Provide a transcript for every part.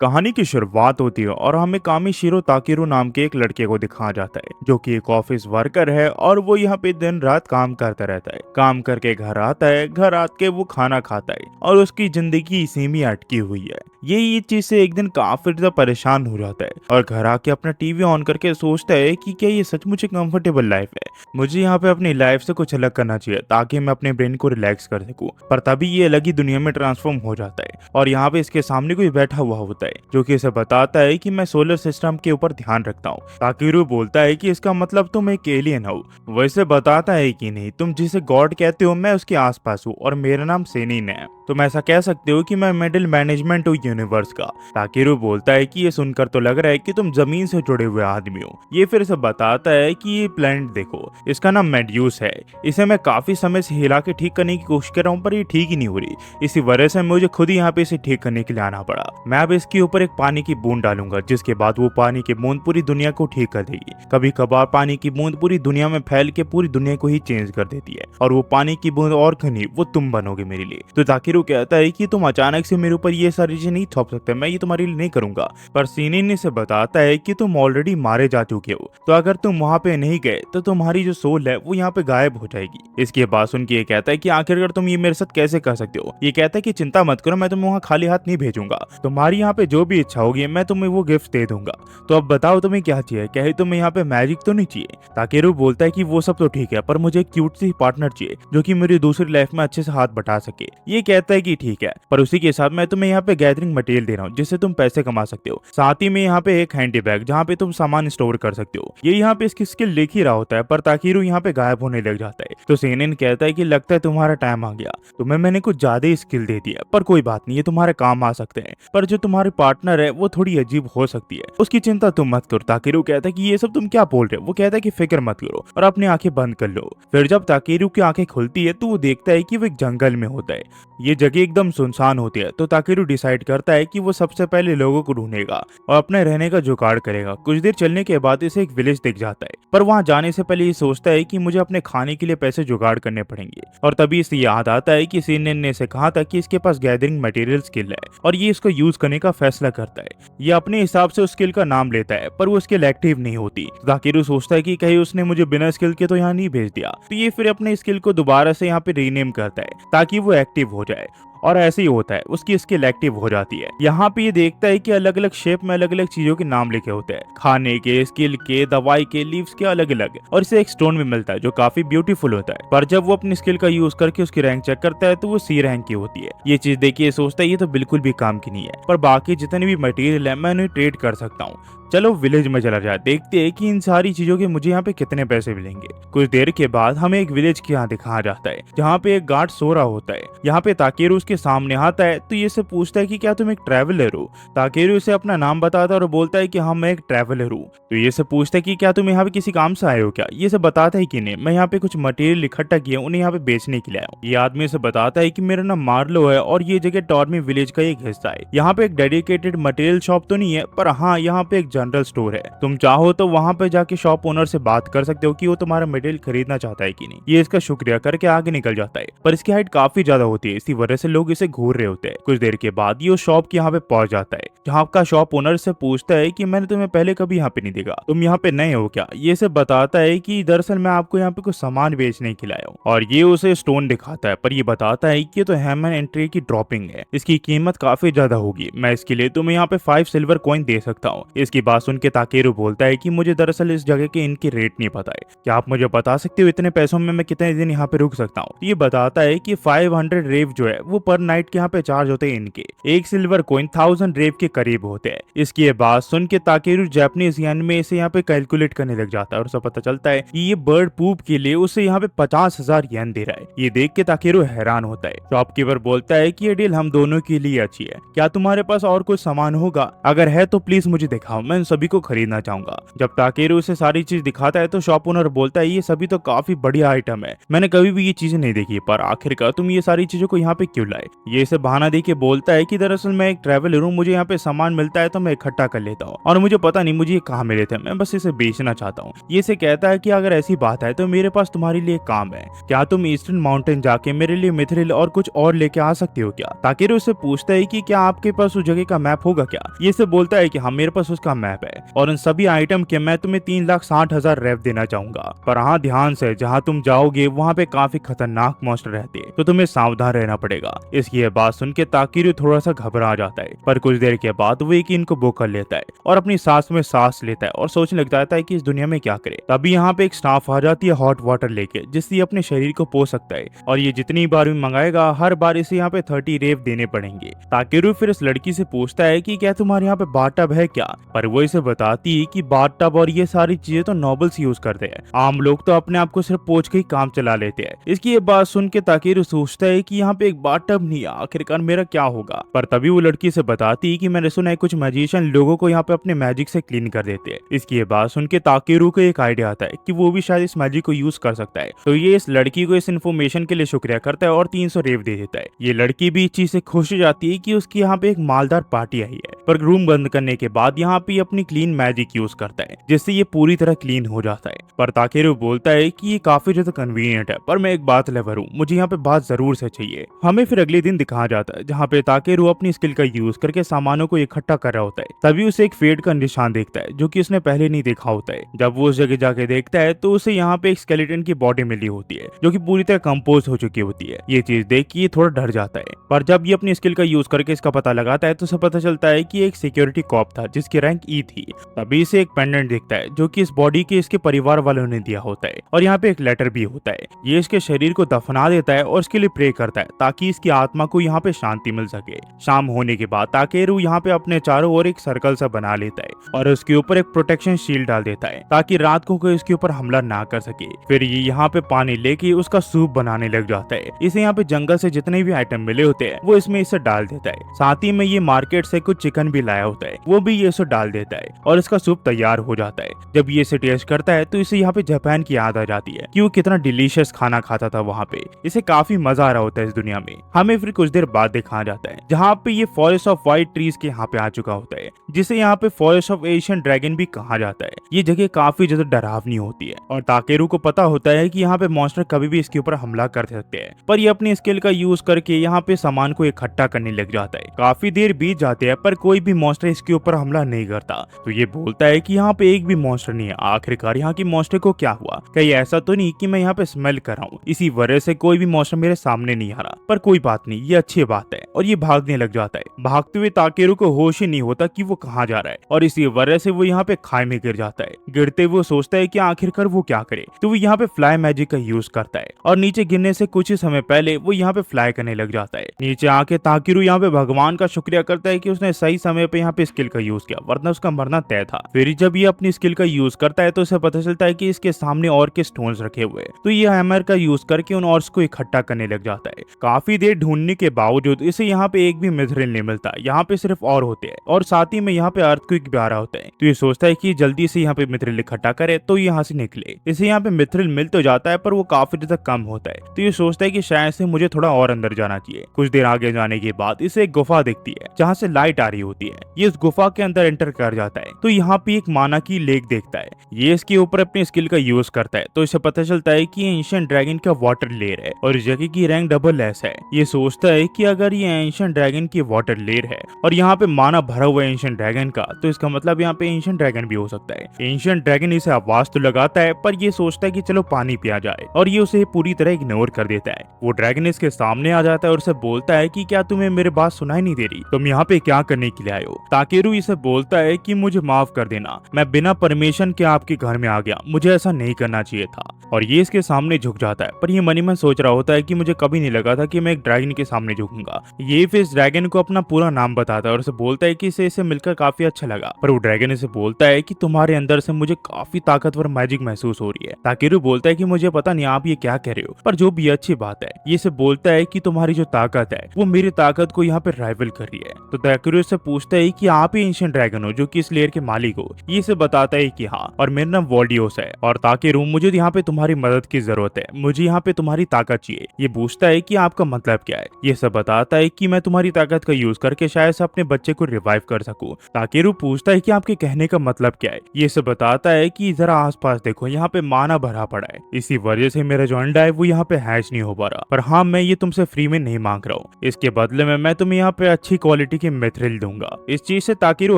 कहानी की शुरुआत होती है और हमें कामिशिरो ताकेरू नाम के एक लड़के को दिखाया जाता है जो कि एक ऑफिस वर्कर है और वो यहाँ पे दिन रात काम करता रहता है। काम करके घर आता है, घर आके वो खाना खाता है और उसकी जिंदगी इसी में अटकी हुई है। ये चीज से एक दिन काफी ज्यादा परेशान हो जाता है और घर आके अपना टीवी ऑन करके सोचता है कि क्या ये सचमुच एक कंफर्टेबल लाइफ है। मुझे यहाँ पे अपनी लाइफ से कुछ अलग करना चाहिए ताकि मैं अपने ब्रेन को रिलैक्स कर सकूं। पर तभी ये अलग ही दुनिया में ट्रांसफॉर्म हो जाता है और यहाँ पे इसके सामने कोई बैठा हुआ होता है जो कि इसे बताता है कि मैं सोलर सिस्टम के ऊपर ध्यान रखता हूँ। ताकिरू बोलता है कि इसका मतलब तुम एक एलियन हो। वैसे बताता है कि नहीं, तुम जिसे गॉड कहते हो मैं उसके आसपास हूँ और मेरा नाम सेनिन है। तुम ऐसा कह सकते हो कि मैं मिडिल मैनेजमेंट हूँ यूनिवर्स का। ताकिरू बोलता है कि ये सुनकर तो लग रहा है कि तुम जमीन से जुड़े हुए आदमी हो। ये फिर से बताता है कि ये प्लैनेट देखो, इसका नाम मेड्यूस है। इसे मैं काफी समय से हिला के ठीक करने की कोशिश कर रहा हूँ पर ये ठीक ही नहीं हो रही। इसी वजह से मुझे खुद ही यहाँ पे इसे ठीक करने के लिए आना पड़ा। मैं अब इसके ऊपर एक पानी की बूंद डालूंगा जिसके बाद वो पानी की बूंद पूरी दुनिया को ठीक कर देगी। कभी कभार पानी की बूंद पूरी दुनिया में फैल के पूरी दुनिया को ही चेंज कर देती है और वो पानी की बूंद और घनी वो तुम बनोगे मेरे लिए। तो ताकिरू कहता है कि तुम अचानक से मेरे ऊपर ये सारी चीजें नहीं थोप सकते, मैं ये तुम्हारे लिए नहीं करूंगा। पर सीनिन इसे बताता है कि तुम ऑलरेडी मारे जा चुके हो, तो अगर तुम वहां पे नहीं गए तो तुम्हारी जो सोल है वो यहाँ पे गायब हो जाएगी। इसके बाद सुन के ये कहता है कि आखिरकार तुम ये मेरे साथ कैसे कर सकते हो। ये कहता है कि चिंता मत करो, मैं तुम्हें वहाँ खाली हाथ नहीं भेजूंगा, तुम्हारी यहाँ पे जो भी इच्छा होगी मैं तुम्हें वो गिफ्ट दे दूंगा। तो अब बताओ तुम्हें क्या चाहिए, क्या तुम्हें यहाँ पे मैजिक तो नहीं चाहिए। ताकेरू बोलता है कि वो सब तो ठीक है पर मुझे एक क्यूट सी पार्टनर चाहिए जो कि मेरी दूसरी लाइफ में अच्छे से हाथ बटा सके। ये कहता है कि ठीक है, पर उसी के साथ मैं तुम्हें यहाँ पे गैदरिंग मटेरियल दे रहा हूँ जिससे तुम पैसे कमा सकते हो। साथ ही में यहाँ पे एक हैंडी बैग जहाँ पे तुम सामान स्टोर कर सकते हो। ये यहाँ पे इसकी स्किल लिख ही रहा होता है पर ताकेरू यहाँ पे गायब होने लग जाता है। तो सेनिन कहता है कि लगता है तुम्हारा टाइम आ गया, तुम्हें मैंने कुछ ज्यादा ही स्किल दे दिया, पर कोई बात नहीं, ये तुम्हारे काम आ सकते हैं। पर जो तुम्हारे पार्टनर है वो थोड़ी अजीब हो सकती है, उसकी चिंता तुम मत करो। ताकेरू कहता है कि ये सब तुम क्या बोल रहे हो। वो कहता है कि फिक्र मत करो और अपनी आंखें बंद कर लो। फिर जब ताकेरू की आंखें खुलती है तो वो देखता है कि वो एक जंगल में होता है। ये जगह एकदम सुनसान होती है। तो ताकेरू डिसाइड करता है कि वो सबसे पहले लोगों को ढूंढेगा और अपने रहने का जुगाड़ करेगा। कुछ देर चलने के बाद इसे एक विलेज दिख जाता है, पर वहां जाने से पहले ये सोचता है कि मुझे अपने खाने के लिए पैसे जुगाड़ करने पड़ेंगे। और तभी इसे याद आता है कि सीनियन ने इसे कहा था कि इसके पास गैदरिंग मटेरियल स्किल है और ये इसको यूज करने का फैसला करता है। ये अपने हिसाब से उस स्किल का नाम लेता है पर वो स्किल एक्टिव नहीं होती। ताकेरू सोचता है कि कहीं उसने मुझे बिना स्किल के तो यहाँ नहीं भेज दिया। तो ये फिर अपने स्किल को दोबारा से यहाँ पे रीनेम करता है ताकि वो एक्टिव हो जाए और ऐसे ही होता है, उसकी स्किल एक्टिव हो जाती है। यहाँ पे ये देखता है कि अलग अलग शेप में अलग अलग चीजों के नाम लिखे होते हैं, खाने के, स्किल के, दवाई के, लीव्स के, अलग अलग। और इसे एक स्टोन भी मिलता है जो काफी ब्यूटीफुल होता है। पर जब वो अपनी स्किल का यूज करके उसकी रैंक चेक करता है तो वो सी रैंक की होती है। ये चीज देखिए सोचता है ये तो बिल्कुल भी काम की नहीं है, पर बाकी जितने भी मटेरियल है मैं उन्हें ट्रेड कर सकता हूँ। चलो विलेज में चला जाए, देखते हैं कि इन सारी चीजों के मुझे यहाँ पे कितने पैसे मिलेंगे। कुछ देर के बाद हमें एक विलेज के यहाँ दिखाया जाता है जहाँ पे एक गार्ड सो रहा होता है। यहाँ पे ताकेरू उसके सामने आता है तो ये से पूछता है कि क्या तुम एक ट्रैवलर हो। ताकेरू इसे अपना नाम बताता है और बोलता है कि हाँ मैं एक ट्रैवलर हूँ। तो ये से पूछता है कि क्या तुम यहाँ पे किसी काम से आए हो क्या। ये से बताता है कि नहीं, मैं यहाँ पे कुछ मटेरियल इकट्ठा किया उन्हें यहाँ पे बेचने के लिए आया हूँ। ये आदमी से बताता है कि मेरा नाम मार्लो है और ये जगह टॉर्मी विलेज का एक हिस्सा है। यहाँ पे एक डेडिकेटेड मटेरियल शॉप तो नहीं है, पर हाँ यहाँ पे एक जनरल स्टोर है। तुम चाहो तो वहां पे जाके शॉप ओनर से बात कर सकते हो कि वो तुम्हारा मटेरियल खरीदना चाहता है कि नहीं। ये इसका शुक्रिया करके आगे निकल जाता है, पर इसकी हाइट काफी ज्यादा होती है, इसी वजह से लोग इसे घूर रहे होते हैं। कुछ देर के बाद ये उस शॉप के यहाँ पे पहुंच जाता है जहाँ का शॉप ओनर से पूछता है कि मैंने तुम्हें पहले कभी यहाँ पे नहीं देखा, तुम यहाँ पे नए हो क्या। ये से बताता है कि दरअसल मैं आपको यहाँ पे कुछ सामान बेचने के लिए आया हूँ। और ये उसे स्टोन दिखाता है, पर ये बताता है कि ये तो हैमन एंट्री की ड्रॉपिंग है, इसकी कीमत काफी ज्यादा होगी, मैं इसके लिए तुम्हें यहाँ पे 5 सिल्वर कॉइन दे सकता हूँ। इसकी बात सुन के ताकेरू बोलता है कि मुझे दरअसल इस जगह के इनके रेट नहीं पता है, क्या आप मुझे बता सकते हो इतने पैसों में मैं कितने दिन यहाँ पे रुक सकता हूँ। ये बताता है कि 500 रेव जो है वो पर नाइट के यहाँ पे चार्ज होते हैं इनके। एक सिल्वर कॉइन 1000 रेव के करीब होते हैं। इसकी बात सुन के ताकेरू जापानीज येन में इसे यहाँ पे कैलकुलेट करने लग जाता है और उसे पता चलता है कि ये बर्ड पूप के लिए उसे यहाँ पे 50,000 येन दे रहा है। ये देख के ताकेरू हैरान होता है। शॉपकीपर बोलता है कि ये डील हम दोनों के लिए अच्छी है, क्या तुम्हारे पास और कुछ सामान होगा, अगर है तो प्लीज मुझे दिखाओ, मैं इन सभी को खरीदना चाहूंगा। जब ताकेरू उसे सारी चीज दिखाता है तो शॉप ओनर बोलता है ये सभी तो काफी बढ़िया आइटम है, मैंने कभी भी ये चीजें नहीं देखी, पर आखिरकार तुम ये सारी चीजों को यहाँ पे क्यों लाए। ये इसे बहाना दे के बोलता है कि दरअसल मैं एक ट्रैवलर हूँ, मुझे यहाँ पे सामान मिलता है तो मैं इकट्ठा कर लेता हूँ और मुझे पता नहीं मुझे ये कहाँ मिले थे, मैं बस इसे बेचना चाहता हूँ। ये इसे कहता है कि अगर ऐसी बात है तो मेरे पास तुम्हारे लिए काम है, क्या तुम ईस्टर्न माउंटेन जाके मेरे लिए मिथरिल और कुछ और लेके आ सकते हो क्या। ताकेरू उससे पूछता है कि क्या आपके पास उस जगह का मैप होगा क्या। ये इसे बोलता है कि हाँ मेरे पास उसका मैप है और उन सभी आइटम के मैं तुम्हें 3,60,000 रेव देना चाहूंगा, पर हाँ ध्यान से जहाँ तुम जाओगे वहाँ पे काफी खतरनाक मॉन्स्टर रहते हैं तो तुम्हें सावधान रहना पड़ेगा। इसकी ये बात सुन के ताकेरू थोड़ा सा घबरा जाता है, पर कुछ देर के बाद वो यकीन को बुक कर लेता है और अपनी सांस में सांस लेता है और सोचने लग जाता है कि इस दुनिया में क्या करे। तभी यहाँ पे एक स्टाफ आ जाती है हॉट वाटर लेके, जिससे अपने शरीर को पो सकता है और ये जितनी बार भी मंगाएगा हर बार इसे यहाँ पे 30 रेव देने पड़ेंगे। ताकेरू फिर इस लड़की से पूछता है कि क्या तुम्हारे यहाँ पे बाथटब है क्या, पर वो इसे बताती है कि बाथटब और ये सारी चीजें तो नॉबल्स यूज करते हैं, आम लोग तो अपने आप को सिर्फ पोंछ के ही काम चला लेते हैं। इसकी ये बात सुन के ताकेरू सोचता है कि यहाँ पे एक बाथटब नहीं है, आखिरकार मेरा क्या होगा। पर तभी वो लड़की से बताती है कि मैंने सुना है कुछ मैजिशियन लोगों को यहाँ पे अपने मैजिक से क्लीन कर देते हैं। इसकी ये बात सुन के ताकेरू को एक आइडिया आता है कि वो भी शायद इस मैजिक को यूज कर सकता है, तो ये इस लड़की को इस इन्फॉर्मेशन के लिए शुक्रिया करता है और 300 रेव दे देता है। ये लड़की भी इस चीज से खुश हो जाती है कि उसकी यहाँ पे एक मालदार पार्टी आई है, पर रूम बंद करने के बाद यहाँ पे अपनी क्लीन मैजिक यूज करता है जिससे ये पूरी तरह क्लीन हो जाता है। पर ताकेरू बोलता है कि ये काफी ज्यादा कन्वीनियंट है, पर मैं एक बात लेवर हूँ, मुझे यहाँ पे बात जरूर से चाहिए। हमें फिर अगले दिन दिखाया जाता है जहाँ पे ताकेरू अपनी स्किल का यूज करके सामानों को इकट्ठा कर रहा होता है। तभी उसे एक फेड का निशान देखता है जो कि उसने पहले नहीं देखा होता है। जब वो उस जगह जाके देखता है तो उसे यहाँ पे एक स्केलेटन की बॉडी मिली होती है जो कि पूरी तरह कंपोज हो चुकी होती है। ये चीज देख के ये थोड़ा डर जाता है, पर जब ये अपनी स्किल का यूज करके इसका पता लगाता है तो उसे पता चलता है कि एक सिक्योरिटी कॉप था जिसकी रैंक ई थी। तभी इसे एक पेंडेंट दिखता है जो कि इस बॉडी के इसके परिवार वालों ने दिया होता है और यहाँ पे एक लेटर भी होता है। ये इसके शरीर को दफना देता है और इसके लिए प्रे करता है ताकि इसकी आत्मा को यहाँ पे शांति मिल सके। शाम होने के बाद ताकेरू यहाँ पे अपने चारों ओर एक सर्कल सा बना लेता है और उसके ऊपर एक प्रोटेक्शन शील्ड डाल देता है ताकि रात को कोई इसके ऊपर हमला ना कर सके। फिर ये यहाँ पे पानी लेके उसका सूप बनाने लग जाता है। इसे यहाँ पे जंगल से जितने भी आइटम मिले होते हैं वो इसमें इसे डाल देता है। साथ ही में ये मार्केट से कुछ चिकन भी लाया होता है, वो भी ये इसे डाल देता है और इसका सूप तैयार हो जाता है। जब ये इसे टेस्ट करता है तो इसे यहाँ पे जापान की याद आ जाती है कि वो कितना डिलीशियस खाना खाता था वहाँ पे। इसे काफी मजा आ रहा होता है इस दुनिया में। हमें फिर कुछ देर बाद दिखाया जाता है जहाँ पे ये फॉरेस्ट ऑफ व्हाइट ट्रीज के यहाँ पे आ चुका होता है, जिसे यहाँ पे फॉरेस्ट ऑफ एशियन ड्रैगन भी कहा जाता है। ये जगह काफी ज्यादा डरावनी होती है और ताकेरू को पता होता है कि यहाँ पे मॉन्स्टर कभी भी इसके ऊपर हमला कर सकते हैं, पर ये अपनी स्किल का यूज करके यहाँ पे सामान को इकट्ठा करने लग जाता है। काफी देर बीत जाते हैं पर कोई भी मॉन्स्टर इसके ऊपर हमला नहीं करता, तो ये बोलता है कि यहाँ पे एक भी मॉन्स्टर नहीं है। आखिरकार यहाँ की मॉन्स्टर को क्या हुआ, कहीं ऐसा तो नहीं कि मैं यहाँ पे स्मेल कर रहा हूँ, इसी वजह से कोई भी मॉन्स्टर मेरे सामने नहीं आ रहा। पर कोई बात नहीं, ये अच्छी बात है। और ये भागने लग जाता है। भागते हुए ताकेरू को होश ही नहीं होता कि वो कहाँ जा रहा है और इसी वजह से वो यहाँ पे खाई में गिर जाता है। गिरते हुए सोचता है कि आखिरकार वो क्या करे, तो वो यहाँ पे फ्लाई मैजिक का यूज करता है और नीचे गिरने से कुछ ही समय पहले वो यहाँ पे फ्लाई करने लग जाता है। नीचे आके ताकेरू यहाँ पे भगवान का शुक्रिया करता है कि उसने सही समय पे यहाँ पे स्किल का यूज किया, वरना उसका मरना तय था। फिर जब ये अपनी स्किल का यूज करता है तो उसे पता चलता है कि इसके सामने और के स्टोन्स रखे हुए हैं, तो ये हैमर का यूज करके उन ऑर्स को इकट्ठा करने लग जाता है। काफी देर ढूंढने के बावजूद इसे यहाँ पे एक भी मिथरिल नहीं मिलता, यहाँ पे सिर्फ और होते हैं और साथ ही में यहाँ पे अर्थक्वेक भी आ रहा होता है। तो ये सोचता है कि जल्दी से यहाँ पे मिथरिल इकट्ठा करे तो यहाँ से निकले। इसे यहाँ पे मिथरिल मिल तो जाता है पर वो काफी ज्यादा कम होता है, तो ये सोचता है कि शायद से मुझे थोड़ा और अंदर जाना चाहिए। कुछ देर आगे जाने के बाद इसे एक गुफा दिखती है जहाँ से लाइट आ रही होती है। ये इस गुफा के अंदर एंटर कर जाता है तो यहाँ पे एक माना की लेक देखता है। ये इसके ऊपर अपनी स्किल का यूज करता है तो इसे पता चलता है कि एंशिएंट ड्रैगन का वाटर लेयर है और इस जगह की रैंक डबल एस है। ये सोचता है कि अगर ये एंशिएंट ड्रैगन की वाटर लेयर है और यहाँ पे माना भरा हुआ एंशिएंट ड्रैगन का, तो इसका मतलब यहाँ पे एंशिएंट ड्रैगन भी हो सकता है। एंशिएंट ड्रैगन इसे आवाज तो लगाता है पर ये सोचता है कि चलो पानी पिया जाए और ये उसे पूरी तरह इग्नोर कर देता है। वो ड्रैगन इसके सामने आ जाता है और उसे बोलता है कि क्या तुम्हें मेरी बात सुनाई नहीं दे रही, तुम यहाँ पे क्या करने के लिए आए हो। ताकेरू इसे बोलता है कि मुझे माफ कर देना, मैं बिना परमिशन के आपके घर में आ गया, मुझे ऐसा नहीं करना चाहिए था। और ये इसके सामने झुक जाता है, पर ये मन ही मन सोच रहा होता है कि मुझे कभी नहीं लगा था कि मैं एक ड्रैगन के सामने झुकूंगा। ये फिर इस ड्रैगन को अपना पूरा नाम बताता है और उसे बोलता है कि इसे मिलकर काफी अच्छा लगा। पर वो ड्रैगन इसे बोलता है कि तुम्हारे अंदर से मुझे काफी ताकतवर मैजिक महसूस हो रही है। ताकेरू बोलता है कि मुझे पता नहीं आप ये क्या कह रहे हो, पर जो भी अच्छी बात है। ये इसे बोलता है कि तुम्हारी जो ताकत है वो मेरी ताकत को यहाँ पे राइवल कर रही है। तो ताकेरू से पूछता है कि आप ही एंशिएंट ड्रैगन हो जो जो कि इस लेयर के मालिक हो। ये इसे बताता है कि हाँ, और मेरा नाम वॉल्डियोस है और ताकेरू मुझे यहाँ पे तुम्हारी मदद की जरूरत है, मुझे यहाँ पे तुम्हारी ताकत चाहिए। ये पूछता है कि आपका मतलब क्या है। ये सब बताता है कि मैं तुम्हारी ताकत का यूज करके शायद से अपने बच्चे को रिवाइव कर सकूं। ताकेरू पूछता है कि आपके कहने का मतलब क्या है। ये सब बताता है कि जरा आसपास देखो, यहाँ पे माना भरा पड़ा है, इसी वजह से मेरा जो अंडा है वो यहाँ पे हैच नहीं हो पा रहा। पर हाँ, मैं ये तुमसे फ्री में नहीं मांग रहा हूँ, इसके बदले में मैं तुम्हें यहाँ पे अच्छी क्वालिटी की मिथरिल दूंगा। इस चीज से ताकेरू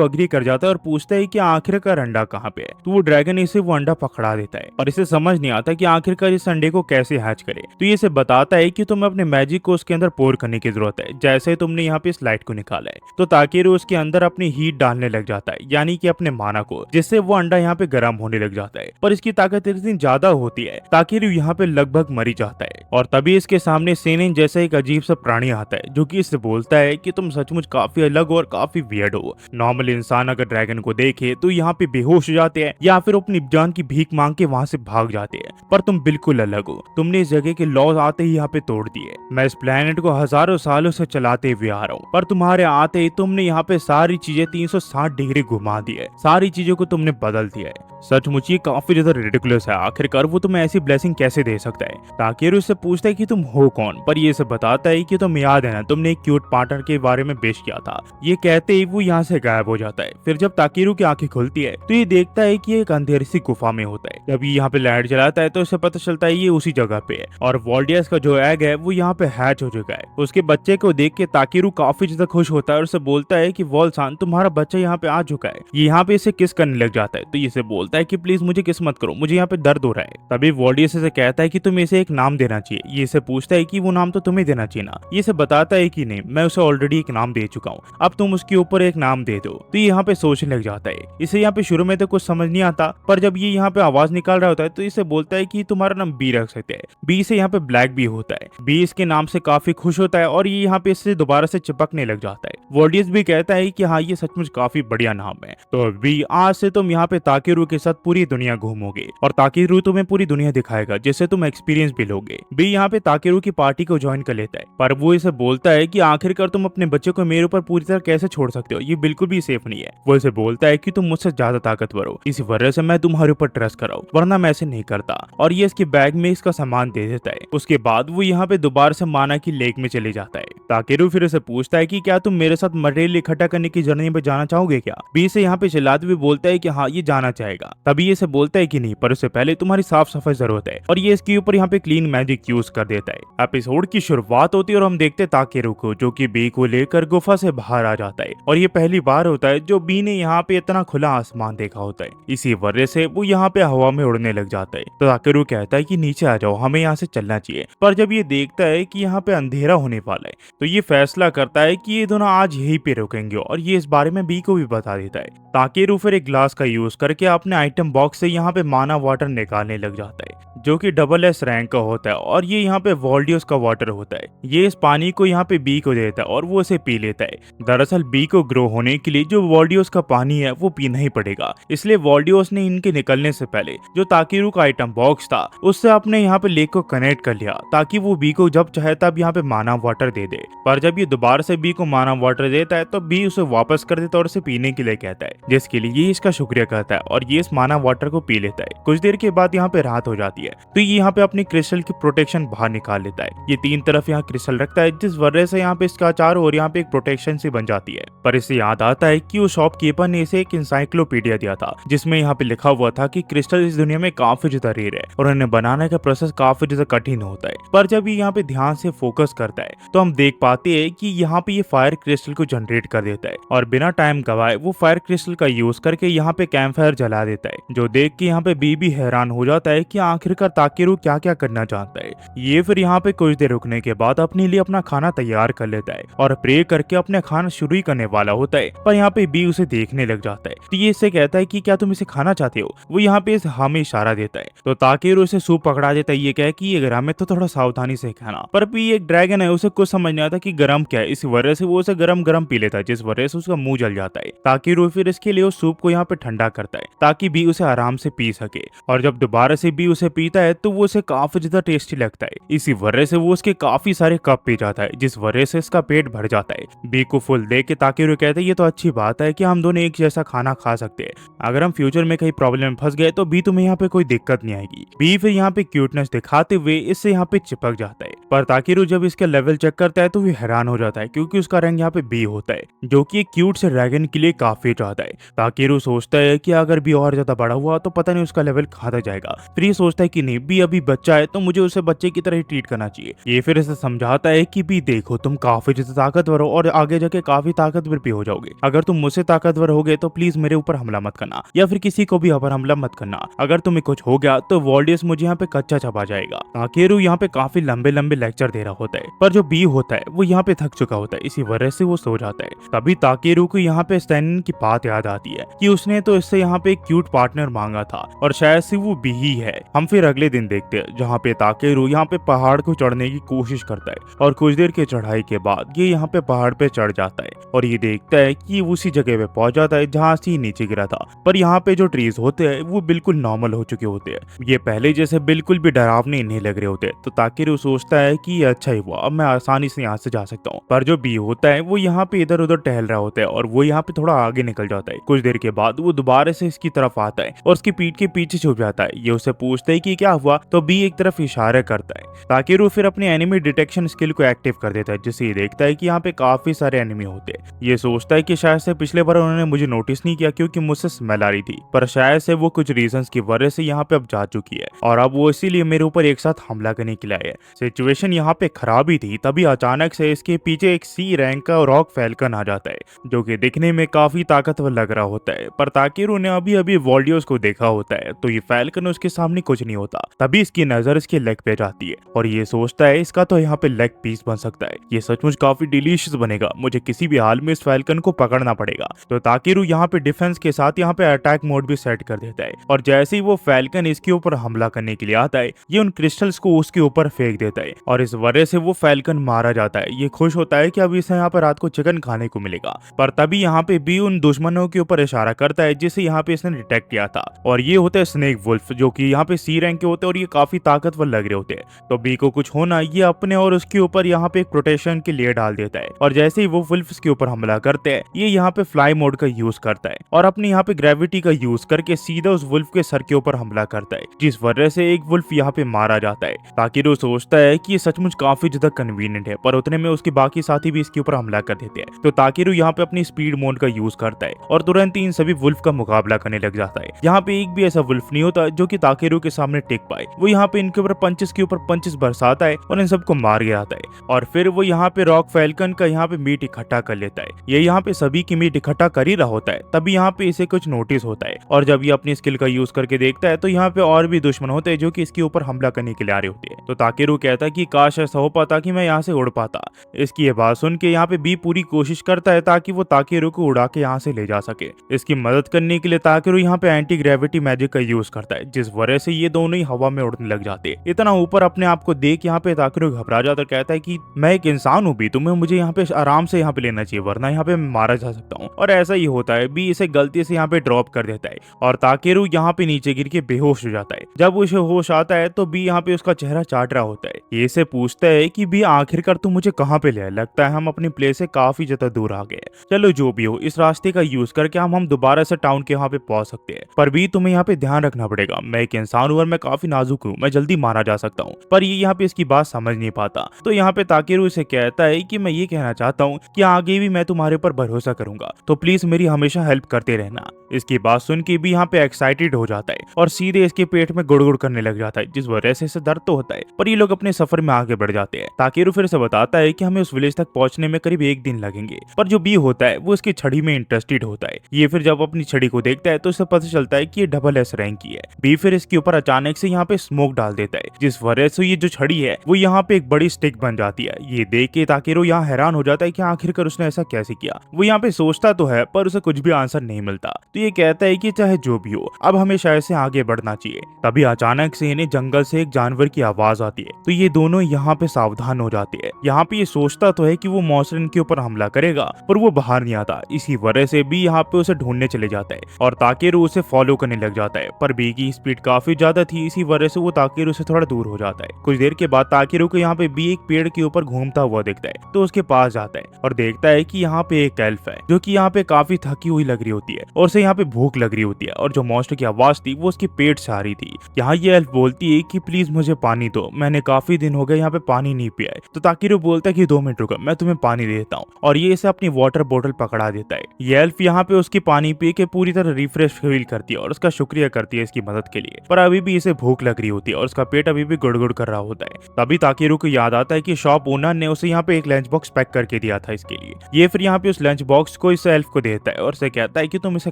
अग्री कर जाता है और पूछता है कि आखिरकार अंडा कहाँ पे है। तो वो ड्रैगन इसे वो अंडा पकड़ा देता है और इसे समझ नहीं आता कि आखिरकार इस अंडे को कैसे हैच करे। तो ये इसे बताता है कि तुम्हें अपने मैजिक को उसके अंदर पोर करने की जरूरत है, जैसे तुमने यहाँ पे इस लाइट को निकाला है। तो ताकेरू उसके अंदर अपनी हीट डालने लग जाता है, यानी कि अपने माना को, जिससे वो अंडा यहाँ पे गर्म होने लग जाता है। पर इसकी ताकत इतनी ज्यादा होती है ताकेरू यहाँ पे लगभग मरी जाता है। और तभी इसके सामने सेनिन जैसा एक अजीब सा प्राणी आता है जो कि इससे बोलता है कि तुम सचमुच काफी अलग और काफी वियर्ड हो। नॉर्मल इंसान अगर ड्रैगन को देखे तो यहाँ पे बेहोश हो जाते हैं या फिर अपनी जान की भीख मांग के वहाँ से भाग जाते हैं, पर तुम बिल्कुल अलग हो। तुमने इस जगह के लॉज आते ही यहाँ पे तोड़ दिए। मैं इस प्लेनेट को हजारों सालों से चलाते हुए आ रहा हूँ, पर तुम्हारे आते ही तुमने यहाँ पे सारी चीजें 360 डिग्री घुमा दी है, सारी चीजों को तुमने बदल दिया है। सचमुच ये काफी ज्यादा रिडिकुलस है, आखिरकार वो तुम्हें ऐसी ब्लेसिंग कैसे दे सकता है। ताकेरू उससे पूछता है कि तुम हो कौन, पर ये से बताता है कि तुम याद है ना, तुमने एक क्यूट पार्टनर के बारे में पेश किया था। ये कहते ही वो यहाँ से गायब हो जाता है। फिर जब ताकेरू की आंखें खुलती है तो ये देखता है कि एक अंधेरी सी गुफा में होता है। जब ये यहाँ पे लाइट जलाता है तो उसे पता चलता है ये उसी जगह पे है और वॉल्डियस का जो एग है वो यहाँ पे हैच हो चुका है। उसके बच्चे को देख के ताकेरू काफी ज्यादा खुश होता है और उसे बोलता है कि वॉल्सान, तुम्हारा बच्चा यहाँ पे आ चुका है। ये यहाँ पे इसे किस करने लग जाता है। तो इसे बोलता है कि प्लीज मुझे किस मत करो, मुझे यहाँ पे दर्द हो रहा है। तभी वॉल्डियस इसे कहता है कि तुम्हें इसे एक नाम देना चाहिए। ये इसे पूछता है कि वो नाम तो तुम्हें देना चाहिए ना। ये इसे बताता है कि नहीं, मैं उसे ऑलरेडी एक नाम दे चुका हूँ, अब तुम उसके ऊपर एक नाम दे दो। तो ये यहाँ पे सोचने लग जाता है। इसे यहाँ पे शुरू में तो कुछ समझ नहीं आता, पर जब ये यहाँ पे आवाज निकाल रहा होता है तो इसे बोलता है कि तुम्हारा नाम बी रख सकते हैं। बी से यहाँ पे ब्लैक बी होता है। बी इसके नाम से काफी खुश होता है और ये यहाँ पे इससे दोबारा से चिपकने लग जाता है। वॉल्डियस भी कहता है कि हाँ, ये सचमुच काफी बढ़िया नाम है। तो बी, आज से तुम यहाँ पे ताकेरू के साथ पूरी दुनिया घूमोगे और ताकेरू तुम्हें पूरी दुनिया दिखाएगा, जिससे तुम एक्सपीरियंस भी लोगे। बी यहाँ पे ताकेरू की पार्टी को ज्वाइन कर लेता है, पर वो इसे बोलता है कि आखिरकार तुम अपने बच्चे को मेरे ऊपर पूरी तरह कैसे छोड़ सकते हो, ये बिल्कुल भी सेफ नहीं है। वो इसे बोलता है कि तुम मुझसे ज्यादा ताकतवर हो, इसी वजह से मैं तुम्हारे ऊपर ट्रस्ट कर रहा हूँ, वरना मैं ऐसे नहीं करता। और ये इसके बैग में इसका सामान दे देता है। उसके बाद वो यहाँ पे दोबारा से माना की लेक में चले जाता है। ताकेरू फिर इसे पूछता है कि क्या तुम मेरे साथ मटेरियल इकट्ठा करने की जर्नी पे जाना चाहोगे क्या। बी से यहाँ पे चिल्लाते हुए बोलता है कि हाँ, ये जाना चाहेगा। तभी ये इसे बोलता है कि नहीं, पर उससे पहले तुम्हारी साफ सफाई जरूरत है, और ये इसके ऊपर यहाँ पे क्लीन मैजिक यूज कर देता है। एपिसोड की शुरुआत होती है और हम देखते ताकेरू को जो कि बी को लेकर गुफा से बाहर आ जाता है, और ये पहली बार होता है जो बी ने यहाँ पे इतना खुला आसमान देखा होता है। इसी वजह से वो यहाँ पे हवा में उड़ने लग जाता है। तो ताकेरू कहता है कि नीचे आ जाओ, हमें यहाँ से चलना चाहिए। पर जब ये देखता है कि यहाँ पे अंधेरा होने वाला है तो ये फैसला करता है कि ये दोनों आज यहीं पे रुकेंगे, और ये इस बारे में बी को भी बता देता है। ताकेरू फिर एक ग्लास का यूज करके अपने आइटम बॉक्स से यहाँ पे माना वाटर निकालने लग जाता है जो कि डबल एस रैंक का होता है, और ये यहाँ पे वॉल्डियोस का वाटर होता है। ये इस पानी को यहाँ पे बी को देता है और वो इसे पी लेता है। दरअसल बी को ग्रो होने के लिए जो वॉल्डियोस का पानी है वो पीना ही पड़ेगा, इसलिए वॉल्डियोस ने इनके निकलने से पहले जो ताकेरू का आइटम बॉक्स था उससे अपने यहाँ पे लेक को कनेक्ट कर लिया, ताकि वो बी को जब चाहे तब यहाँ पे माना वाटर दे दे। पर जब ये दोबारा से बी को माना वाटर देता है तो बी उसे वापस कर देता है और उसे पीने के लिए कहता है, जिसके लिए ये इसका शुक्रिया करता है और ये इस माना वाटर को पी लेता है। कुछ देर के बाद यहाँ पे रात हो जाती है तो ये यहाँ पे अपनी क्रिस्टल की प्रोटेक्शन बाहर निकाल लेता है। ये तीन तरफ यहाँ क्रिस्टल रखता है, जिस वजह से यहाँ पे इसका चारों ओर यहाँ पे एक प्रोटेक्शन सी बन जाती है। पर इसे याद आता है कि उस शॉपकीपर ने इसे एक इंसाइक्लोपीडिया दिया था जिसमें यहाँ पे लिखा हुआ था कि क्रिस्टल इस दुनिया में काफी ज्यादा रेयर है और उन्हें बनाने का प्रोसेस काफी ज्यादा कठिन होता है। पर जब ये यहाँ पे ध्यान से फोकस करता है तो हम देख पाते हैं कि यहाँ पे ये फायर क्रिस्टल को जनरेट कर देता है और बिना टाइम गवाए वो फायर क्रिस्टल का यूज करके यहाँ पे कैंप फायर जला देता है, जो देख के यहाँ पे बी भी हैरान हो जाता है कि आखिरकार ताकेरू क्या क्या करना चाहता है। ये फिर यहाँ पे कुछ देर रुकने के बाद अपने लिए अपना खाना तैयार कर लेता है और प्रे करके अपने खाना शुरू ही करने वाला होता है, पर यहाँ पे बी उसे देखने लग जाता है। तो ये इससे कहता है कि क्या तुम इसे खाना चाहते हो। वो यहाँ पे इस हाँ में इशारा देता है तो ताकेरू उसे सूप पकड़ा देता है। ये कह कि ये गरम है तो थोड़ा सावधानी से खाना, पर भी एक ड्रैगन है, उसे कुछ समझ नहीं आता कि गरम क्या है, इस वजह से वो उसे गरम गरम पी लेता है, जिस वजह से उसका मुंह जल जाता है। ताकेरू फिर इसके लिए उस सूप को यहाँ पे ठंडा करता है ताकि कि बी उसे आराम से पी सके। और जब दोबारा से बी उसे पीता है तो वो उसे काफी ज्यादा टेस्टी लगता है। इसी वजह से वो उसके काफी सारे कप पी जाता है, जिस वजह से इसका पेट भर जाता है। बी को फुल देख के ताकेरू कहते हैं ये तो अच्छी बात है कि हम दोनों एक जैसा खाना खा सकते हैं। अगर हम फ्यूचर में कहीं प्रॉब्लम में फंस गए तो बी तुम्हें यहाँ पे कोई दिक्कत नहीं आएगी। बी फिर यहाँ पे क्यूटनेस दिखाते हुए इससे यहाँ पे चिपक जाता है। पर ताकेरू जब इसके लेवल चेक करता है तो वो हैरान हो जाता है, क्योंकि उसका रंग यहाँ पे बी होता है, जो कि एक क्यूट से ड्रैगन के लिए काफी ज्यादा है। ताकेरू सोचता है कि अगर बी और ज्यादा बड़ा हुआ तो पता नहीं उसका लेवल कहाँ तक जाएगा। फिर ये सोचता है कि नहीं, बी अभी बच्चा है तो मुझे उसे बच्चे की तरह ही ट्रीट करना चाहिए। ये फिर इसे समझाता है कि बी देखो, तुम काफी ज्यादा ताकतवर हो और आगे जाके काफी ताकतवर भी हो जाओगे। अगर तुम मुझसे ताकतवर हो गए तो प्लीज मेरे ऊपर हमला मत करना, या फिर किसी को भी ऊपर हमला मत करना। अगर तुम्हें कुछ हो गया तो वॉल्डियस मुझे यहाँ पे कच्चा चबा जाएगा। ताकेरू यहाँ पे काफी लंबे लंबे लेक्चर दे रहा होता है, पर जो बी होता है वो यहाँ पे थक चुका होता है, इसी वजह से वो सो जाता है। तभी ताकेरू को यहाँ पे स्टैनिन की बात याद आती है कि उसने तो इससे यहाँ पे एक क्यूट पार्टनर मांगा था और शायद से वो बी ही है। हम फिर अगले दिन देखते हैं जहाँ पे ताकेरू यहाँ पे पहाड़ को चढ़ने की कोशिश करता है और कुछ देर की चढ़ाई के बाद ये यहाँ पे पहाड़ पे चढ़ जाता है और ये देखता है कि उसी जगह पे पहुंच जाता है जहाँ से नीचे गिरा था। पर यहाँ पे जो ट्रीज होते हैं वो बिल्कुल नॉर्मल हो चुके होते हैं, ये पहले जैसे बिल्कुल भी डरावने नहीं लग रहे होते। तो ताकेरू सोचता है कि ये अच्छा ही हुआ, अब मैं आसानी से यहाँ से जा सकता हूँ। पर जो बी होता है वो यहाँ पे इधर उधर टहल रहा होता है और वो यहाँ पे थोड़ा आगे निकल जाता है। कुछ देर के बाद वो दोबारा से इसकी तरफ आता है और उसकी पीठ के पीछे छुप जाता है। ये उसे पूछता है कि क्या हुआ, तो बी एक तरफ इशारा करता है। ताकेरू फिर अपने एनिमी डिटेक्शन स्किल को एक्टिव कर देता है, जिससे ये देखता है कि यहाँ पे काफी सारे एनिमी होते हैं। ये सोचता है कि शायद से पिछले बार उन्होंने मुझे नोटिस नहीं किया क्योंकि मुझसे स्मेल आ रही थी, पर शायद से वो कुछ रीजंस की वजह से यहाँ पे अब जा चुकी है और अब वो इसीलिए मेरे ऊपर एक साथ हमला करने के लिए आए। सिचुएशन यहाँ पे खराब ही थी, तभी अचानक से इसके पीछे एक सी रैंक का रॉक फैल्कन आ जाता है, जो कि दिखने में काफी ताकतवर लग रहा होता है। पर ताकेरू ने अभी अभी वॉल्डियोस को देखा होता है, तो ये फैल्कन उसके सामने कुछ नहीं होता। तभी इसकी नजर इसके लेग पे जाती है और ये सोचता है इसका तो यहाँ पे लेग पीस बन सकता है, ये सचमुच काफी डिलीशियस बनेगा, मुझे किसी भी हाल में इस फैल्कन को पकड़ना पड़ेगा। तो ताकेरू यहाँ पे डिफेंस के साथ यहाँ पे अटैक मोड भी सेट कर देता है और जैसे ही वो फैल्कन इसके ऊपर हमला करने के लिए आता है, ये उन क्रिस्टल्स को उसके ऊपर फेंक देता है और इस वजह से वो फैल्कन मारा जाता है। ये खुश होता है कि अब इसे यहाँ पर रात को चिकन खाने को मिलेगा। पर तभी यहाँ पे बी उन दुश्मनों के ऊपर इशारा करता है जिसे यहाँ पे इसने डिटेक्ट किया था, और ये होते हैं स्नेक वुल्फ, जो कि यहाँ पे सी रैंक के होते हैं और ये काफी ताकतवर लग रहे होते हैं। तो बी को कुछ होना, ये अपने और उसके ऊपर यहाँ पे एक प्रोटेक्शन के लिए डाल देता है और जैसे ही वो वुल्फ्स के ऊपर हमला करते हैं, ये यहाँ पे फ्लाई मोड का यूज करता है और अपने यहाँ पे ग्रेविटी का यूज करके सीधा उस वुल्फ के सर के ऊपर हमला करता है, जिस वजह से एक वुल्फ यहाँ पे मारा जाता है। ताकेरू सोचता है कि ये सचमुच काफी ज्यादा कन्वीनियंट है, पर उतने में उसके बाकी साथी भी इसके ऊपर हमला कर देते हैं। तो ताकेरू यहाँ पे अपनी स्पीड मोड का यूज करता है और तुरंत ही इन सभी वुल्फ का मुकाबला करने लग जाता है। यहाँ पे एक भी ऐसा वुल्फ नहीं होता जो कि ताकेरू के सामने टिक पाए। वो यहाँ पे इनके ऊपर पंचेस के ऊपर पंचेस बरसाता है और इन सबको मार गिराता है और फिर वो यहाँ पे रॉक फैल्कन का यहाँ पे मीट इकट्ठा कर लेता है। ये यहाँ पे सभी की मीट इकट्ठा कर ही रहा होता है, तभी यहाँ पे इसे कुछ नोटिस होता है और जब ये अपनी स्किल का यूज करके देखता है तो यहाँ पे और भी दुश्मन होते हैं जो कि इसके ऊपर हमला करने के लिए आ रहे होते हैं। तो ताकेरू कहता है कि काश ऐसा हो पाता कि मैं यहाँ से उड़ पाता। इसकी ये बात सुन के यहाँ पे बी पूरी कोशिश करता है ताकि वो ताकेरू को उड़ा के यहाँ से ले जा सके। इसकी मदद करने के लिए ताकेरू यहाँ पे एंटी ग्रेविटी मैजिक का यूज करता है, जिस वजह से ये दोनों ही हवा में उड़ने लग जाते हैं। इतना ऊपर अपने आप को देख यहाँ पे ताकेरू घबरा जाता, कहता है कि मैं एक इंसान हूँ बी, तुम्हें मुझे यहाँ पे आराम से यहाँ पे लेना चाहिए, वरना यहाँ पे मारा जा सकता हूँ। और ऐसा ही होता है, बी इसे गलती से यहाँ पे ड्रॉप कर देता है और ताकेरू यहाँ पे नीचे गिर के बेहोश हो जाता है। जब उसे होश आता है तो बी यहाँ पे उसका चेहरा चाट रहा होता है। ये इसे पूछता है कि बी आखिरकार तू मुझे कहाँ पे ले आया, लगता है हम अपनी प्लेस से काफी ज्यादा दूर आ गए। चलो जो भी हो, इस रास्ते का यूज करके हम दोबारा से टाउन के यहाँ पे पहुंच सकते हैं, पर बी तुम्हें यहाँ पे ध्यान रखना पड़ेगा, मैं एक इंसान हूँ और मैं काफी नाजुक हूँ, मैं जल्दी मारा जा सकता हूँ। पर ये यहाँ पे इसकी बात समझ नहीं पाता। तो यहाँ पे ताकेरू इसे कहता है कि मैं ये कहना चाहता हूँ कि आगे भी मैं तुम्हारे ऊपर भरोसा करूंगा, तो प्लीज मेरी हमेशा हेल्प करते रहना। इसकी बात सुन के भी यहाँ पे एक्साइटेड हो जाता है और सीधे इसके पेट में गुड़गुड़ करने लग जाता है, जिस वजह से इसे दर्द तो होता है, पर ये लोग अपने सफर में आगे बढ़ जाते हैं। ताकेरू फिर से बताता है कि हमें उस विलेज तक पहुंचने में करीब 1 दिन लगेंगे। पर जो बी होता है वो इसकी छड़ी में इंटरेस्टेड होता है। ये फिर जब अपनी छड़ी को देखता है तो उसे पता चलता है कि ये डबल एस रैंक की है। बी फिर इसके ऊपर अचानक से यहाँ पे स्मोक डाल देता है, जिस वजह से ये जो छड़ी है वो यहाँ पे एक बड़ी स्टिक बन जाती है। ये देख के ताकेरू यहाँ हैरान हो जाता है कि आखिरकार उसने ऐसा कैसे किया। वो यहाँ पे सोचता तो है पर उसे कुछ भी आंसर नहीं मिलता। तो ये कहता है कि चाहे जो भी हो, अब हमें शायद से आगे बढ़ना चाहिए। तभी अचानक से इन्हें जंगल से एक जानवर की आवाज आती है, तो ये दोनों यहाँ पे सावधान हो जाते हैं। यहाँ पे ये सोचता तो है कि वो मॉन्स्टर इनके ऊपर हमला करेगा, पर वो बाहर नहीं आता। इसी वजह से बी यहाँ पे उसे ढूंढने चले जाता है और ताकेरू उसे फॉलो करने लग जाता है, पर बी की स्पीड काफी ज्यादा थी, इसी वजह से वो ताकेरू से थोड़ा दूर हो जाता है। कुछ देर के बाद ताकेरू को यहाँ पे बी एक पेड़ के ऊपर घूमता हुआ दिखता है, तो उसके पास जाता है और देखता है कि यहाँ पे एक एल्फ है जो कि यहाँ पे काफी थकी हुई लग रही होती है और उसे यहाँ पे भूख लग रही होती है, और जो मॉन्स्टर की आवाज थी वो उसके पेट से आ रही थी। यहाँ ये एल्फ बोलती है कि प्लीज मुझे पानी दो, मैंने काफी दिन हो गए यहाँ पे पानी नहीं पिया है। तो ताकेरू बोलता है कि 2 मिनट रुको, मैं तुम्हें पानी दे देता हूँ, और ये इसे अपनी वाटर बोतल पकड़ा देता है। ये एल्फ यहाँ पे उसकी पानी पी के पूरी तरह रिफ्रेश फील करती है और उसका शुक्रिया करती है इसकी मदद के लिए, पर अभी भी इसे भूख लग रही होती है और उसका पेट अभी भी गुड़गुड़ कर रहा होता है। तभी ताकेरू को याद आता है कि शॉप ओनर ने उसे यहाँ पे एक लंच बॉक्स पैक करके दिया था इसके लिए। ये फिर यहाँ पे उस लंच बॉक्स को इस एल्फ को देता है और उसे कहता है कि तुम इसे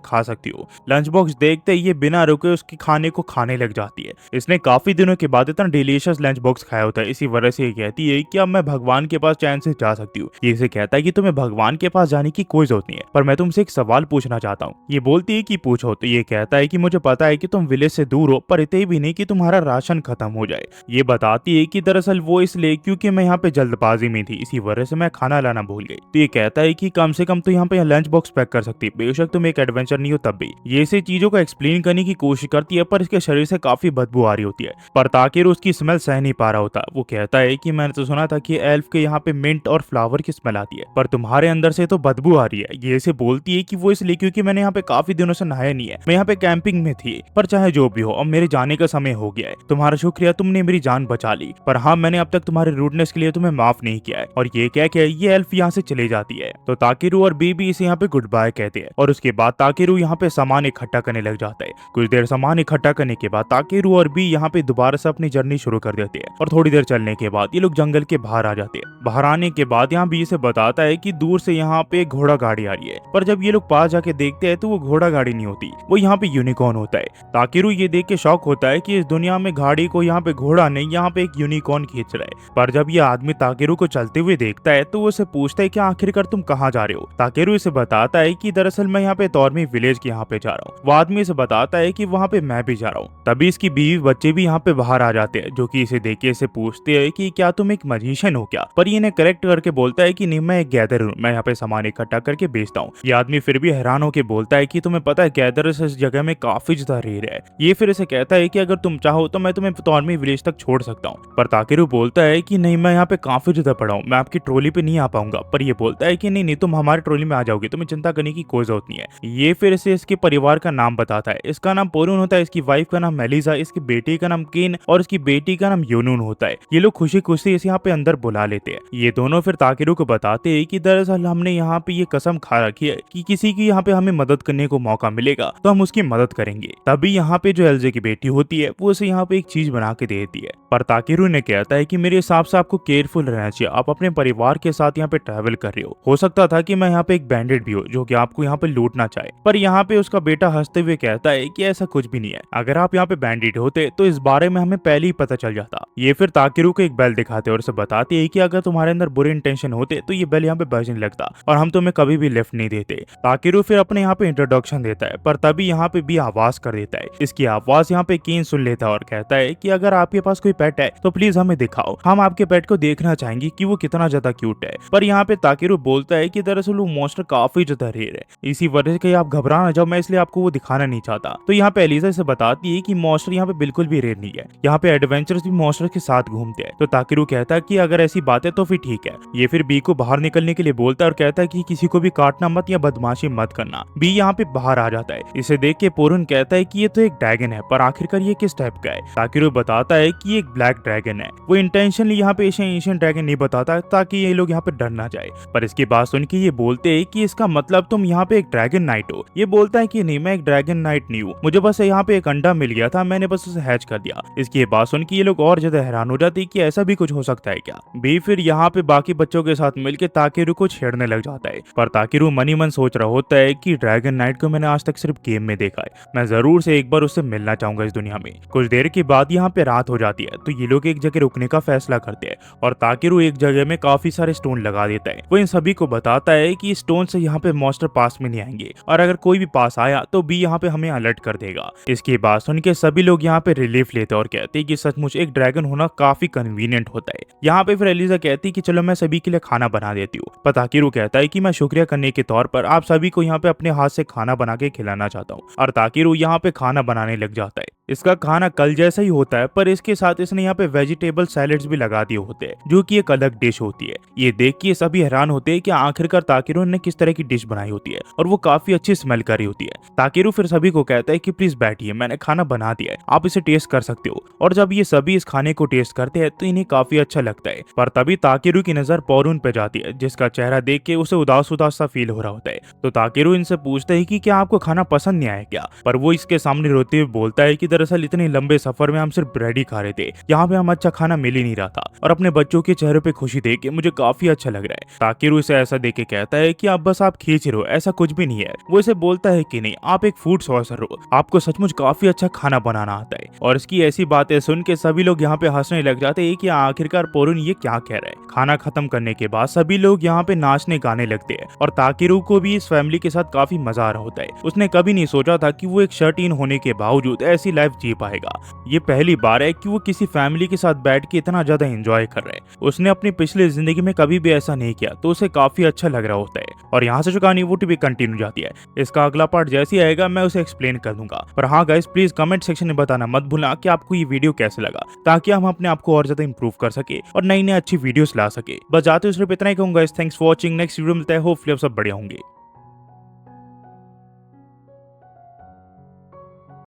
खा सकती हो। लंच बॉक्स देखते ही ये बिना रुके उसके खाने को खाने लग जाती है। इसने काफी दिनों के बाद इतना डिलीशियस लंच बॉक्स खाया होता है, इसी वजह से ये कहती है कि अब मैं भगवान के पास चैन से जा सकती हूँ। ये इसे कहता है कि तुम्हें भगवान के पास जाने की कोई जरूरत नहीं है, पर मैं तुमसे एक सवाल पूछना चाहता हूँ। ये बोलती है कि पूछो। तो ये कहता है कि मुझे पता है कि तुम विलेज से दूर हो, पर इतने भी नहीं कि तुम्हारा राशन खत्म हो जाए। ये बताती है कि दरअसल वो इसलिए क्योंकि मैं यहाँ पे जल्दबाजी में थी, इसी वजह से मैं खाना लाना भूल गई। तो ये कहता है कि कम से कम तो यहाँ पे लंच बॉक्स पैक कर सकती है, बेशक तुम एक एडवेंचर नहीं हो तब भी। ये ऐसी चीजों को एक्सप्लेन करने की कोशिश करती है, पर इसके शरीर से काफी बदबू आ रही होती है। पर ताकेरू उसकी स्मेल सह नहीं पा रहा होता। वो कहता है कि मैंने तो सुना था कि एल्फ के यहाँ पे मिंट और फ्लावर की स्मेल आती है, पर तुम्हारे अंदर से तो बदबू आ रही है। ये ऐसे बोलती है कि वो इसलिए क्योंकि मैंने यहाँ पे काफी दिनों से नहाया नहीं है, मैं यहाँ पे कैंपिंग में थी। पर चाहे जो भी हो, अब मेरे जाने का समय हो गया है। तुम्हारा शुक्रिया, तुमने मेरी जान बचा ली, पर हाँ मैंने अब तक तुम्हारे रूडनेस के लिए तुम्हें माफ नहीं किया है। और ये कह के ये एल्फ यहाँ से चले जाती है। तो ताकेरू और बी भी इसे यहाँ पे गुड बाय कहते हैं, और उसके बाद ताकेरू यहाँ पे सामान इकट्ठा करने लग जाता है। कुछ देर सामान इकट्ठा करने के बाद ताकेरू और बी यहाँ पे दोबारा से अपनी जर्नी शुरू कर देते हैं, और थोड़ी देर चलने के बाद ये लोग जंगल के बाहर आ जाते हैं। बाहर आने के बाद यहाँ बी से बताता है कि दूर से यहाँ पे एक घोड़ा गाड़ी आ रही है, पर जब ये लोग पास जाके देखते हैं तो वो घोड़ा गाड़ी नहीं होती, वो यहाँ पे यूनिकॉर्न होता है। ताकेरू ये देख के शॉक होता है कि इस दुनिया में गाड़ी को यहाँ पे घोड़ा नहीं, यहाँ पे एक यूनिकॉर्न खींच रहा है। पर जब ये आदमी ताकेरू को चलते हुए देखता है तो वो उसे पूछता है कि आखिरकार तुम कहाँ जा रहे हो। ताकेरू इसे बताता है कि दरअसल मैं यहाँ पे तौरमी विलेज के यहाँ पे जा रहा हूँ। वो आदमी इसे बताता है कि वहाँ पे मैं भी जा रहा हूँ। तभी इसकी बीवी बच्चे भी यहाँ पे बाहर आ जाते हैं, जो कि इसे देख के इसे पूछते हैं कि क्या तुम एक मजिशियन हो क्या। पर ये इन्हें करेक्ट करके बोलता है कि नहीं, मैं एक गैदर हूँ, मैं यहाँ पे सामान इकट्ठा करके बेचता हूँ। ये आदमी फिर भी हैरान होकर बोलता है कि तुम्हें पता है गैदर इस जगह में काफी ज्यादा रेयर है। ये फिर इसे कहता है कि अगर तुम चाहो तो मैं तुम्हें तौरमी विलेज तक छोड़ सकता हूँ। पर ताकेरू बोलता है कि नहीं, मैं यहाँ पे काफी ज्यादा पड़ा हूँ, मैं आपकी ट्रॉली पे नहीं आ पाऊंगा। पर ये बोलता है कि नहीं नहीं, तुम हमारे ट्रॉली में आ जाओगे, तुम्हें चिंता करने की कोई जरूरत नहीं है। ये फिर इसे इसके परिवार का नाम बताता है। इसका नाम पोरून होता है, इसकी वाइफ का नाम मेलिसा, इसकी बेटी का नाम केन और इसकी बेटी का नाम यूनून होता है। ये लोग खुशी खुशी इसे यहाँ पे अंदर बुला लेते हैं। ये दोनों फिर ताकेरू को बताते हैं कि दरअसल हमने यहाँ पे ये कसम खा रखी है कि किसी की यहाँ पे हमें मदद करने को मौका मिलेगा तो हम उसकी मदद करेंगे। तभी यहाँ पे जो एलजे की बेटी होती है वो उसे यहाँ पे एक चीज बना के देती है। पर ताकेरू ने कहता है कि मेरे हिसाब से आपको केयरफुल रहना चाहिए, आप अपने परिवार के साथ यहाँ पे ट्रैवल कर रहे हो सकता था कि मैं यहाँ पे एक बैंडेड भी हो जो कि आपको यहाँ पे लूटना चाहे। पर यहाँ पे उसका बेटा हंसते हुए कहता है कि ऐसा कुछ भी नहीं है, अगर आप यहाँ पे बैंडेड होते तो इस बारे में हमें पहले ही पता चल जाता। ये फिर ताकेरू को एक बेल दिखाते और उसे बताती है कि अगर तुम्हारे अंदर बुरे इंटेंशन होते तो ये बेल यहाँ पे बजने लगता और हम तुम्हें कभी भी लिफ्ट नहीं देते। ताकेरू फिर अपने यहाँ पे इंट्रोडक्शन देता है, पर तभी यहाँ पे भी आवाज कर देता है। इसकी आवाज यहाँ पे केन सुन लेता है और कहता है कि अगर आपके पास कोई पेट है तो प्लीज हमें दिखाओ, हम आपके पेट को देखना चाहेंगे कि वो कितना ज्यादा क्यूट है। पर यहाँ पे ताकेरू बोलता है कि दरअसल वो मॉन्स्टर काफी ज्यादा रेयर है, इसी वजह से आप घबरा ना जाओ, मैं इसलिए आपको वो दिखाना नहीं चाहता। तो यहाँ पे एलिजा से बताती है कि मॉन्स्टर यहाँ पे बिल्कुल भी रेयर नहीं है, यहाँ पे एडवेंचर्स भी मॉन्स्टर के साथ घूमते हैं। तो ताकेरू कहता है कि अगर ऐसी बात है तो फिर ठीक है। ये फिर बी को बाहर निकलने के लिए बोलता है और कहता है कि किसी को भी काटना मत या बदमाशी मत करना। बी यहाँ पे बाहर आ जाता है। इसे देख के पोरून कहता है कि ये तो एक ड्रैगन है, पर आखिरकार ये किस टाइप का है। ताकेरू बताता है कि ये एक ब्लैक ड्रैगन है। वो इंटेंशनली यहाँ पे एशियन ड्रैगन नहीं बताता ताकि ये लोग यहाँ पे डर ना जाए। पर इसकी बात सुन के ये बोलते हैं कि इसका मतलब तुम यहाँ पे एक ड्रैगन नाइट हो। ये बोलता है कि नहीं, मैं एक ड्रैगन नाइट नहीं हूँ, मुझे बस यहाँ पे एक अंडा मिल गया था, मैंने बस उसे हैच कर दिया। इसकी बात सुन के ये लोग और ज्यादा हैरान हो जाते हैं कि ऐसा भी कुछ हो सकता है क्या। बी फिर यहाँ पे बाकी बच्चों के साथ मिलकर ताकेरू को छेड़ने लग जाता है, पर ताकेरू मनी मन सोच रहा होता है कि ड्रैगन नाइट को मैंने आज तक सिर्फ गेम में देखा है, मैं जरूर से एक बार उससे मिलना चाहूंगा इस दुनिया में। कुछ देर के बाद यहाँ पे रात हो जाती है, तो ये लोग एक जगह रुकने का फैसला करते हैं और ताकेरू एक जगह में काफी सारे स्टोन लगा देता है। वो इन सभी को बताता है कि स्टोन से यहाँ पे मॉन्स्टर पास में नहीं आएंगे और अगर कोई कोई भी पास आया तो बी यहाँ पे हमें अलर्ट कर देगा। इसकी बात सुन के सभी लोग यहाँ पे रिलीफ लेते और कहते हैं कि सचमुच एक ड्रैगन होना काफी कन्वीनियंट होता है। यहाँ पे फिर एलिजा कहती कि चलो मैं सभी के लिए खाना बना देती हूँ, पर ताकिरू कहता है कि मैं शुक्रिया करने के तौर पर आप सभी को यहाँ पे अपने हाथ से खाना बना के खिलाना चाहता हूँ। और ताकिरू यहाँ पे खाना बनाने लग जाता है। इसका खाना कल जैसा ही होता है, पर इसके साथ इसने यहाँ पे वेजिटेबल सैलेड्स भी लगा दिए होते हैं, जो कि एक अलग डिश होती है। ये देख के सभी हैरान होते हैं कि आखिरकार ताकिरू ने किस तरह की डिश बनाई होती है, और वो काफी अच्छी स्मेल कर रही होती है। ताकिरू फिर सभी को कहता है कि प्लीज बैठिए, मैंने खाना बना दिया है, आप इसे टेस्ट कर सकते हो। और जब ये सभी इस खाने को टेस्ट करते हैं तो इन्हें काफी अच्छा लगता है। पर तभी ताकिरू की नजर पौरून पे जाती है, जिसका चेहरा देख के उसे उदास उदास सा फील हो रहा होता है। तो ताकिरू इनसे पूछता है कि क्या आपको खाना पसंद नहीं आया क्या? पर वो इसके सामने रोते हुए बोलता है कि दरअसल इतने लंबे सफर में हम सिर्फ ब्रेड ही खा रहे थे, यहाँ पे हम अच्छा खाना मिल ही नहीं रहा था, और अपने बच्चों के चेहरे पे खुशी देख के मुझे काफी अच्छा लग रहा है। ताकिरू इसे ऐसा देख के कहता है कि अब बस आप खींच रहे हो, ऐसा कुछ भी नहीं है। वो इसे बोलता है कि नहीं, आप एक फूड सॉर्सर हो, आपको सचमुच काफी अच्छा खाना बनाना आता है। और इसकी ऐसी बातें सुन के सभी लोग यहाँ पे हंसने लग जाते हैं कि आखिरकार पौरून ये क्या कह रहा है। खाना खत्म करने के बाद सभी लोग यहाँ पे नाचने गाने लगते हैं, और ताकिरू को भी इस फैमिली के साथ काफी मजा आ रहा होता है। उसने कभी नहीं सोचा था कि वो एक शर्टीन होने के बावजूद ऐसी लाइफ जी पाएगा। ये पहली बार है कि वो किसी फैमिली के साथ बैठ के इतना ज्यादा एंजॉय कर रहा है। उसने अपनी पिछली जिंदगी में कभी भी ऐसा नहीं किया, तो उसे काफी अच्छा लग रहा होता है। और यहाँ से जो कहानी वो भी कंटिन्यू जाती है। इसका अगला पार्ट जैसे ही आएगा मैं उसे एक्सप्लेन कर दूंगा। पर हाँ गाइस, प्लीज कमेंट सेक्शन में बताना मत भूलना कि आपको ये वीडियो कैसे लगा, ताकि हम अपने आप को और ज्यादा इंप्रूव कर सके और नई नई अच्छी वीडियोस ला सके। बस जाते हुए सिर्फ इतना ही कहूंगा, thanks for watching. Next video मिलता है, होपफुली आप सब बढ़िया होंगे।